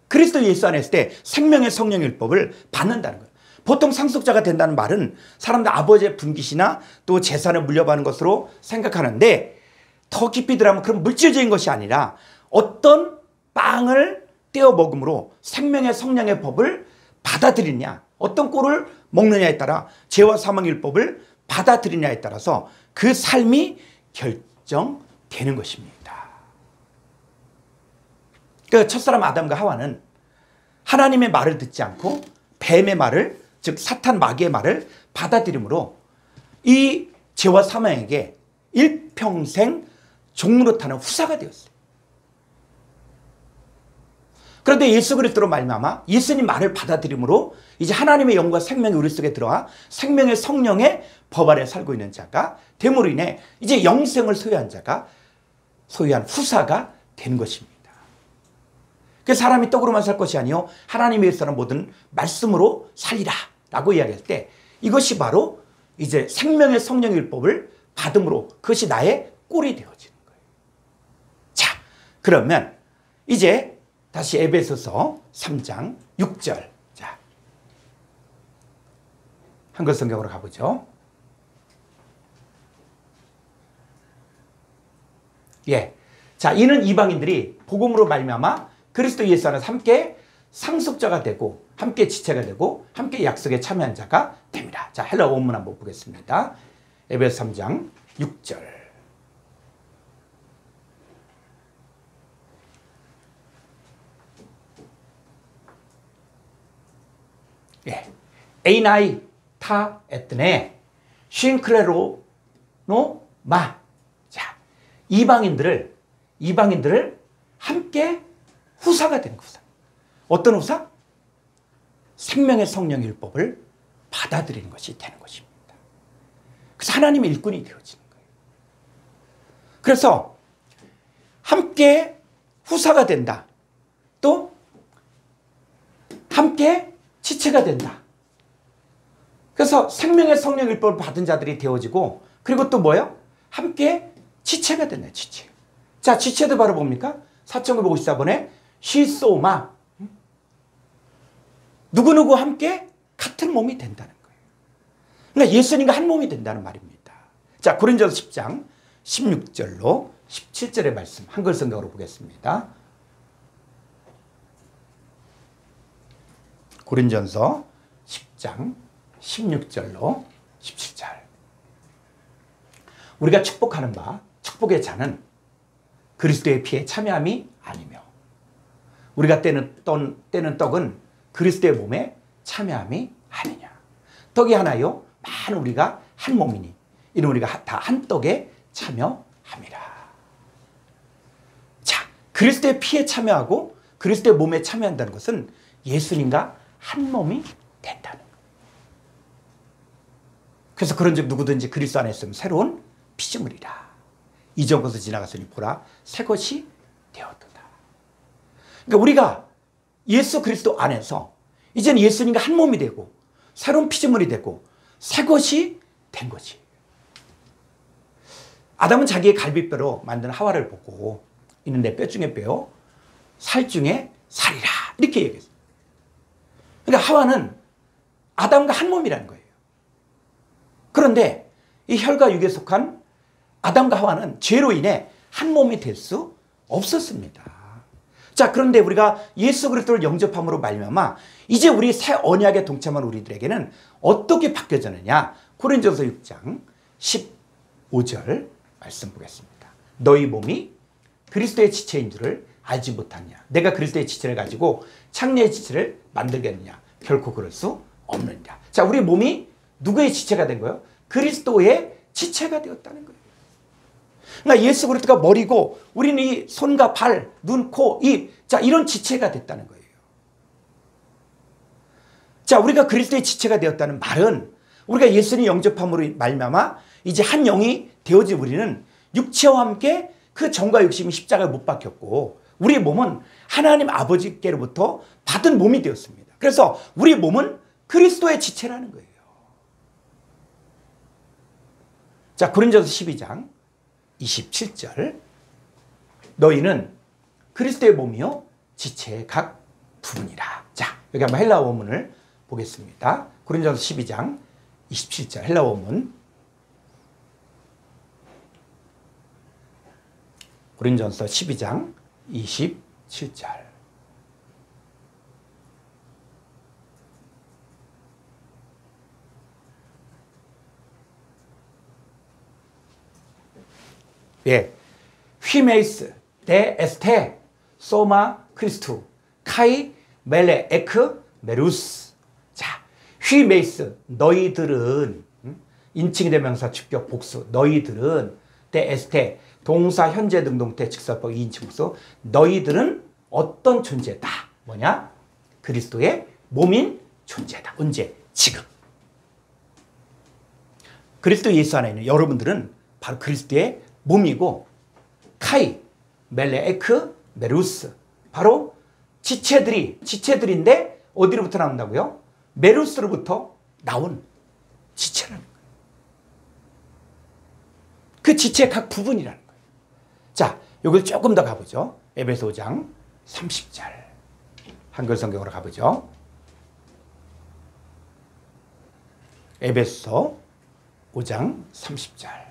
그리스도 예수 안에 있을 때 생명의 성령의 율법을 받는다는 거예요. 보통 상속자가 된다는 말은 사람들 아버지의 분깃이나 또 재산을 물려받는 것으로 생각하는데 더 깊이 들어가면 그런 물질적인 것이 아니라 어떤 빵을 떼어 먹음으로 생명의 성령의 법을 받아들이냐, 어떤 꿀을 먹느냐에 따라 죄와 사망의 율법을 받아들이냐에 따라서 그 삶이 결정되는 것입니다. 그 첫사람 아담과 하와는 하나님의 말을 듣지 않고 뱀의 말을, 즉 사탄 마귀의 말을 받아들임으로 이 죄와 사망에게 일평생 종노릇하는 후사가 되었어요. 그런데 예수 그리스도로 말미암아 예수님 말을 받아들임으로 이제 하나님의 영과 생명이 우리 속에 들어와 생명의 성령의 법 아래 살고 있는 자가 됨으로 인해 이제 영생을 소유한 자가 소유한 후사가 된 것입니다. 그래서 사람이 떡으로만 살 것이 아니요 하나님의 일서는 모든 말씀으로 살리라 라고 이야기할 때 이것이 바로 이제 생명의 성령의 율법을 받음으로 그것이 나의 꼴이 되어지는 거예요. 자, 그러면 이제 다시 에베소서 3장 6절. 자, 한글 성경으로 가보죠. 예. 자, 이는 이방인들이 복음으로 말미암아 그리스도 예수 안에서 함께 상속자가 되고 함께 지체가 되고 함께 약속에 참여한 자가 됩니다. 자, 헬라어 원문 한번 보겠습니다. 에베소 3장 6절. 예. 에이나이 타 에트네 쉰크레로 노 마. 자, 이방인들을 함께 후사가 되는 후사. 어떤 후사? 생명의 성령 율법을 받아들이는 것이 되는 것입니다. 그래서 하나님의 일꾼이 되어지는 거예요. 그래서 함께 후사가 된다. 또 함께 지체가 된다. 그래서 생명의 성령 율법을 받은 자들이 되어지고, 그리고 또 뭐예요? 함께 지체가 된다. 지체. 자, 지체도 바로 뭡니까? 4954번에 시소마. 누구누구 함께 같은 몸이 된다는 거예요. 그러니까 예수님과 한 몸이 된다는 말입니다. 자, 고린도전서 10장 16절로 17절의 말씀 한글 성경으로 보겠습니다. 고린도전서 10장 16절로 17절. 우리가 축복하는 바 축복의 자는 그리스도의 피에 참여함이 아니며, 우리가 떼는 떡은 그리스도의 몸에 참여함이 아니냐. 떡이 하나요 많은 우리가 한 몸이니 이는 우리가 다 한 떡에 참여함이라. 자, 그리스도의 피에 참여하고 그리스도의 몸에 참여한다는 것은 예수님과 한 몸이 된다는 거예요. 그래서 그런즉 누구든지 그리스도 안에 있으면 새로운 피조물이라. 이전 것을 지나갔으니 보라 새 것이 되었도다. 그러니까 우리가 예수 그리스도 안에서 이제는 예수님과 한 몸이 되고 새로운 피조물이 되고 새 것이 된 거지. 아담은 자기의 갈비뼈로 만든 하와를 보고 이는 내 뼈 중에 뼈요 살 중에 살이라 이렇게 얘기했어요. 그러니까 하와는 아담과 한 몸이라는 거예요. 그런데 이 혈과 육에 속한 아담과 하와는 죄로 인해 한 몸이 될 수 없었습니다. 자, 그런데 우리가 예수 그리스도를 영접함으로 말미암아 이제 우리 새 언약에 동참한 우리들에게는 어떻게 바뀌어졌느냐? 고린도전서 6장 15절 말씀 보겠습니다. 너희 몸이 그리스도의 지체인 줄을 알지 못하냐? 내가 그리스도의 지체를 가지고 창녀의 지체를 만들겠느냐? 결코 그럴 수 없느니라. 자, 우리 몸이 누구의 지체가 된 거예요? 그리스도의 지체가 되었다는 거예요. 그러니까 예수 그리스도가 머리고 우리는 이 손과 발, 눈, 코, 입, 자, 이런 지체가 됐다는 거예요. 자, 우리가 그리스도의 지체가 되었다는 말은 우리가 예수님 영접함으로 말미암아 이제 한 영이 되어진 우리는 육체와 함께 그 정과 욕심이 십자가에 못 박혔고 우리 몸은 하나님 아버지께로부터 받은 몸이 되었습니다. 그래서 우리 몸은 그리스도의 지체라는 거예요. 자, 고린도전서 12장 27절. 너희는 그리스도의 몸이요 지체의 각 부분이라. 자, 여기 한번 헬라어 원문을 보겠습니다. 고린도전서 12장 27절 헬라어 원문. 고린도전서 12장 27절. 예, 휘메이스 데 에스테 소마 크리스투 카이 멜레 에크 메루스. 자, 휘메이스 너희들은 인칭 대명사 주격 복수 너희들은 데 에스테 동사 현재 능동태 직설법 2인칭 복수 너희들은 어떤 존재다? 뭐냐? 그리스도의 몸인 존재다. 언제? 지금. 그리스도 예수 안에 있는 여러분들은 바로 그리스도의 몸이고 카이, 멜레에크, 메루스 바로 지체들인데 어디로부터 나온다고요? 메루스로부터 나온 지체라는 거예요. 그 지체의 각 부분이라는 거예요. 자, 여기를 조금 더 가보죠. 에베소 5장 30절 한글 성경으로 가보죠. 에베소 5장 30절.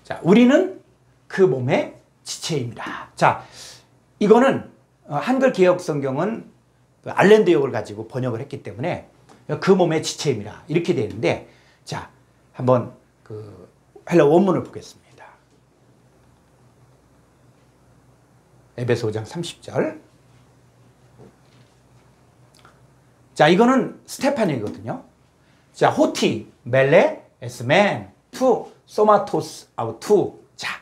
자, 우리는 그 몸의 지체입니다. 자, 이거는 한글 개역 성경은 알렌드역을 가지고 번역을 했기 때문에 그 몸의 지체입니다. 이렇게 되어 있는데, 자, 한번 그 헬라 원문을 보겠습니다. 에베소 5장 30절. 자, 이거는 스테파니거든요. 자, 호티, 멜레, 에스멘, 투, 소마토스 아우투. 자,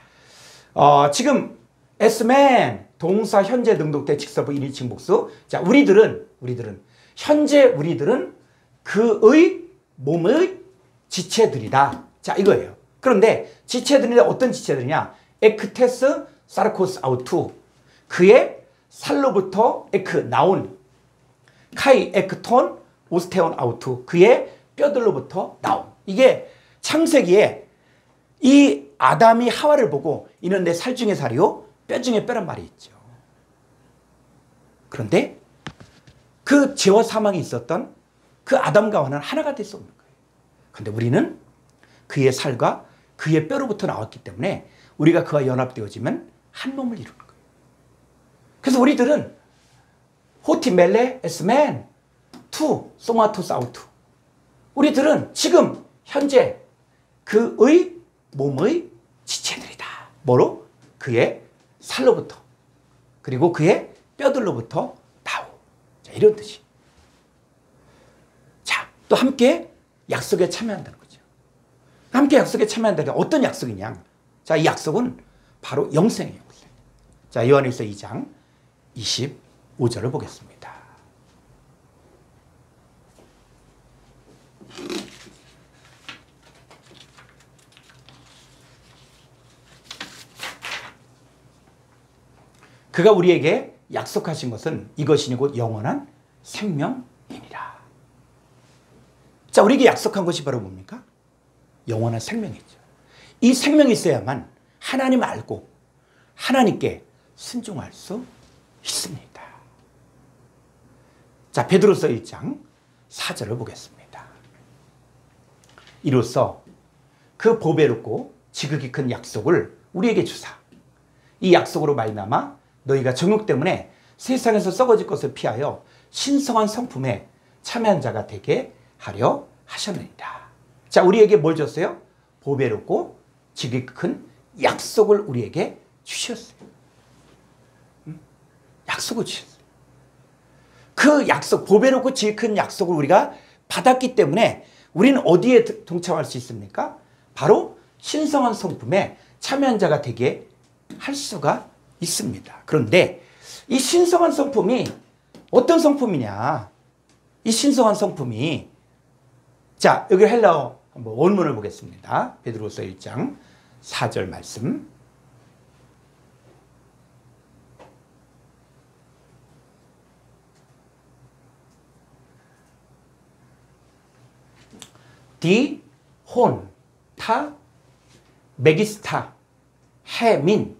지금 Sman 동사 현재 능동태 직설부 1인칭 복수. 자, 우리들은 현재 우리들은 그의 몸의 지체들이다. 자, 이거예요. 그런데 지체들인데 어떤 지체들이냐? 에크테스 사르코스 아우투. 그의 살로부터 에크 나온 카이 에크톤 오스테온 아우투. 그의 뼈들로부터 나온. 이게 창세기에 이 아담이 하와를 보고 이는 내 살 중에 살이요 뼈 중에 뼈란 말이 있죠. 그런데 그 죄와 사망이 있었던 그 아담과 하와는 하나가 될 수 없는 거예요. 그런데 우리는 그의 살과 그의 뼈로부터 나왔기 때문에 우리가 그와 연합되어지면 한 몸을 이루는 거예요. 그래서 우리들은 호티멜레 에스멘 투 소마토스 아우투. 우리들은 지금 현재 그의 몸의 지체들이다. 뭐로? 그의 살로부터 그리고 그의 뼈들로부터 나오. 자, 이런 뜻이. 자, 또 함께 약속에 참여한다는 거죠. 함께 약속에 참여한다는 게 어떤 약속이냐? 자, 이 약속은 바로 영생이에요. 자, 요한일서 2장 25절을 보겠습니다. 그가 우리에게 약속하신 것은 이것이니 곧 영원한 생명이니라. 자, 우리에게 약속한 것이 바로 뭡니까? 영원한 생명이죠. 이 생명이 있어야만 하나님 알고 하나님께 순종할 수 있습니다. 자, 베드로서 1장 4절을 보겠습니다. 이로써 그 보배롭고 지극히 큰 약속을 우리에게 주사 이 약속으로 말미암아 너희가 정욕 때문에 세상에서 썩어질 것을 피하여 신성한 성품에 참여한 자가 되게 하려 하셨느니라. 자, 우리에게 뭘 줬어요? 보배롭고 지극히 큰 약속을 우리에게 주셨어요. 약속을 주셨어요. 그 약속, 보배롭고 지극히 큰 약속을 우리가 받았기 때문에 우리는 어디에 동참할 수 있습니까? 바로 신성한 성품에 참여한 자가 되게 할 수가 있습니다. 그런데 이 신성한 성품이 어떤 성품이냐? 이 신성한 성품이, 자, 여기 헬라어 한번 원문을 보겠습니다. 베드로서 1장 4절 말씀. 디, 혼, 타, 메기스타, 해민,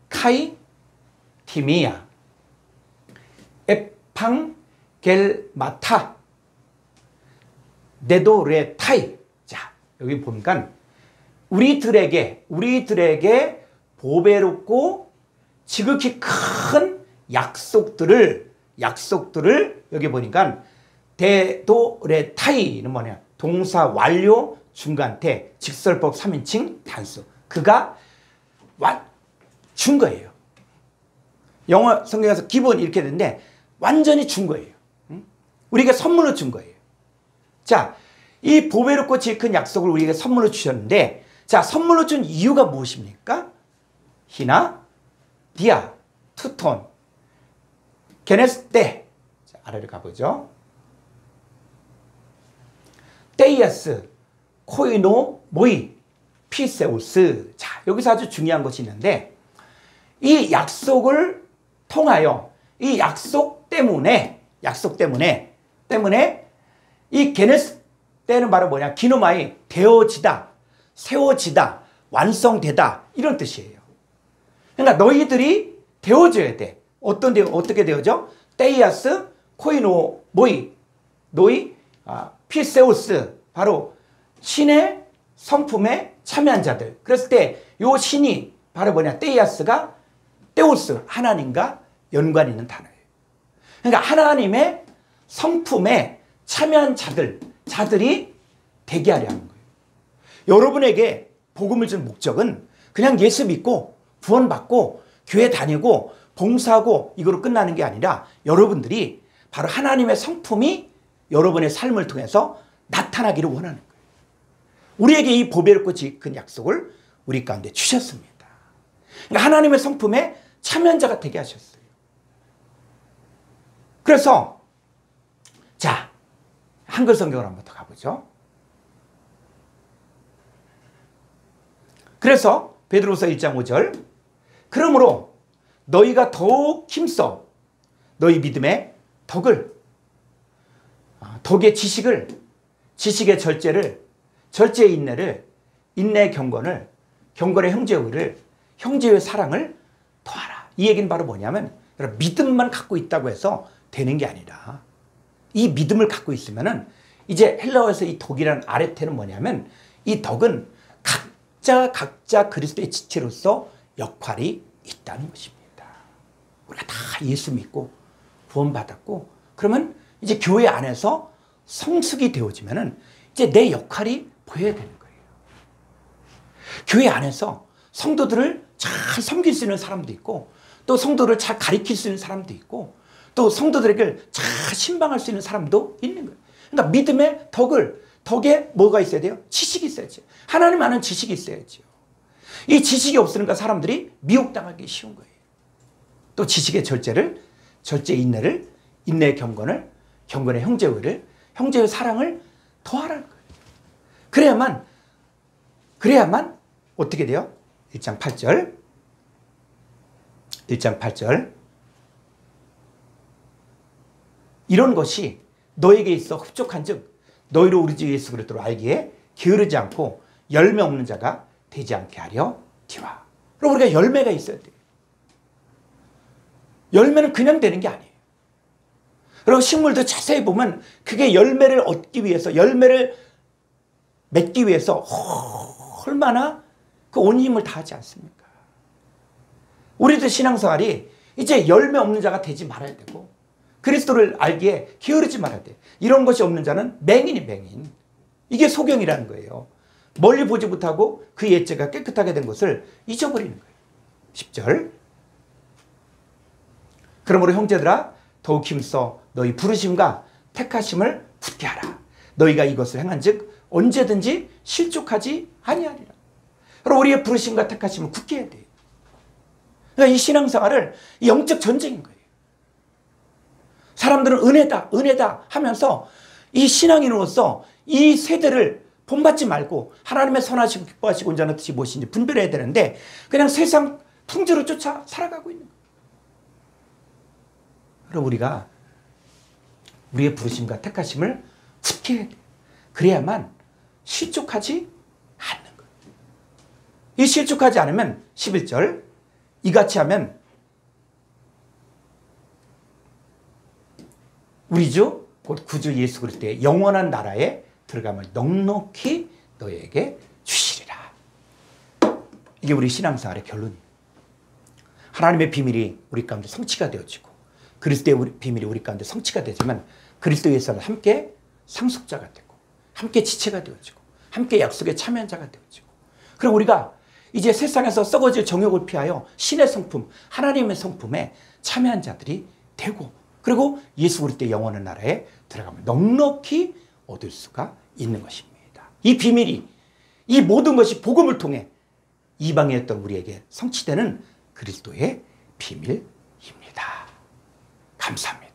카이, 티미야, 에팡, 겔마타, 네도레타이. 자, 여기 보니까 우리들에게 보배롭고 지극히 큰 약속들을 여기 보니까 데도레타이는 뭐냐? 동사 완료 중간태 직설법 3인칭 단수. 그가 준 거예요. 영어 성경에서 기본 이렇게 되는데 완전히 준 거예요. 우리가 선물로 준 거예요. 자, 이 보배롭고 지극히 큰 약속을 우리에게 선물로 주셨는데, 자, 선물로 준 이유가 무엇입니까? 히나, 디아, 투톤, 게네스테. 자, 아래로 가보죠. 테이아스, 코이노, 모이, 피세우스. 자, 여기서 아주 중요한 것이 있는데, 이 약속을 통하여, 이 약속 때문에 이 게네스 때는 바로 뭐냐? 기노마이, 되어지다, 세워지다, 완성되다, 이런 뜻이에요. 그러니까 너희들이 되어져야 돼. 어떻게 되어져? 테이아스, 코이노, 모이, 노이, 피세우스, 바로 신의 성품에 참여한 자들. 그랬을 때 요 신이 바로 뭐냐? 테이아스가 테오스, 하나님과 연관 있는 단어예요. 그러니까 하나님의 성품에 참여한 자들이 되게 하려 하는 거예요. 여러분에게 복음을 준 목적은 그냥 예수 믿고 구원받고 교회 다니고 봉사하고 이거로 끝나는 게 아니라 여러분들이 바로 하나님의 성품이 여러분의 삶을 통해서 나타나기를 원하는 거예요. 우리에게 이 보배롭고 큰 약속을 우리 가운데 주셨습니다. 그러니까 하나님의 성품에 참여자가 되게 하셨어요. 그래서 자, 한글 성경으로 한번 더 가보죠. 그래서 베드로서 1장 5절, 그러므로 너희가 더욱 힘써 너희 믿음의 덕을, 덕의 지식을, 지식의 절제를, 절제의 인내를, 인내의 경건을, 경건의 형제의를, 형제의 사랑을 더하라. 이 얘기는 바로 뭐냐면 여러분, 믿음만 갖고 있다고 해서 되는 게 아니라 이 믿음을 갖고 있으면은 이제 헬라어에서 이 덕이라는 아레테는 뭐냐면 이 덕은 각자 그리스도의 지체로서 역할이 있다는 것입니다. 우리가 다 예수 믿고 구원받았고 그러면 이제 교회 안에서 성숙이 되어지면은 이제 내 역할이 보여야 되는 거예요. 교회 안에서 성도들을 잘 섬길 수 있는 사람도 있고 또 성도를 잘 가르칠 수 있는 사람도 있고 또 성도들에게 잘 신방할 수 있는 사람도 있는 거예요. 그러니까 믿음의 덕에 뭐가 있어야 돼요? 지식이 있어야죠. 하나님 아는 지식이 있어야죠. 이 지식이 없으니까 사람들이 미혹당하기 쉬운 거예요. 또 지식의 절제의 인내를, 인내의 경건을, 경건의 형제의를, 형제의 사랑을 더하라는 거예요. 그래야만 어떻게 돼요? 1장 8절. 이런 것이 너에게 있어 흡족한즉 너희로 우리 주 예수 그리스도를 알기에 게으르지 않고 열매 없는 자가 되지 않게 하려 티와. 그럼 우리가 열매가 있어야 돼요. 열매는 그냥 되는 게 아니에요. 그리고 식물도 자세히 보면 그게 열매를 얻기 위해서, 열매를 맺기 위해서 얼마나 그 온 힘을 다하지 않습니까? 우리도 신앙생활이 이제 열매 없는 자가 되지 말아야 되고 그리스도를 알기에 게으르지 말아야 돼. 이런 것이 없는 자는 맹인. 이게 소경이라는 거예요. 멀리 보지 못하고 그 옛죄가 깨끗하게 된 것을 잊어버리는 거예요. 10절. 그러므로 형제들아 더욱 힘써 너희 부르심과 택하심을 굳게 하라. 너희가 이것을 행한즉 언제든지 실족하지 아니하리라. 그럼 우리의 부르심과 택하심을 굳게 해야 돼요. 그러니까 이 신앙생활을 영적 전쟁인 거예요. 사람들은 은혜다 하면서 이 신앙인으로서 이 세대를 본받지 말고 하나님의 선하시고 기뻐하시고 온전한 뜻이 무엇인지 분별해야 되는데 그냥 세상 풍조를 쫓아 살아가고 있는 거예요. 그럼 우리가 우리의 부르심과 택하심을 굳게 해야 돼요. 그래야만 실족하지 않는 거예요. 이 실족하지 않으면 11절 이같이 하면 우리 주 곧 구주 예수 그리스도의 영원한 나라에 들어감을 넉넉히 너에게 주시리라. 이게 우리 신앙생활의 결론이에요. 하나님의 비밀이 우리 가운데 성취가 되어지고 그리스도의 비밀이 우리 가운데 성취가 되지만 그리스도에서는 함께 상속자가 되고 함께 지체가 되어지고 함께 약속에 참여한 자가 되어지고 그럼 우리가 이제 세상에서 썩어질 정욕을 피하여 신의 성품, 하나님의 성품에 참여한 자들이 되고 그리고 예수 그리스도의 영원한 나라에 들어가면 넉넉히 얻을 수가 있는 것입니다. 이 비밀이 이 모든 것이 복음을 통해 이방이었던 우리에게 성취되는 그리스도의 비밀입니다. 감사합니다.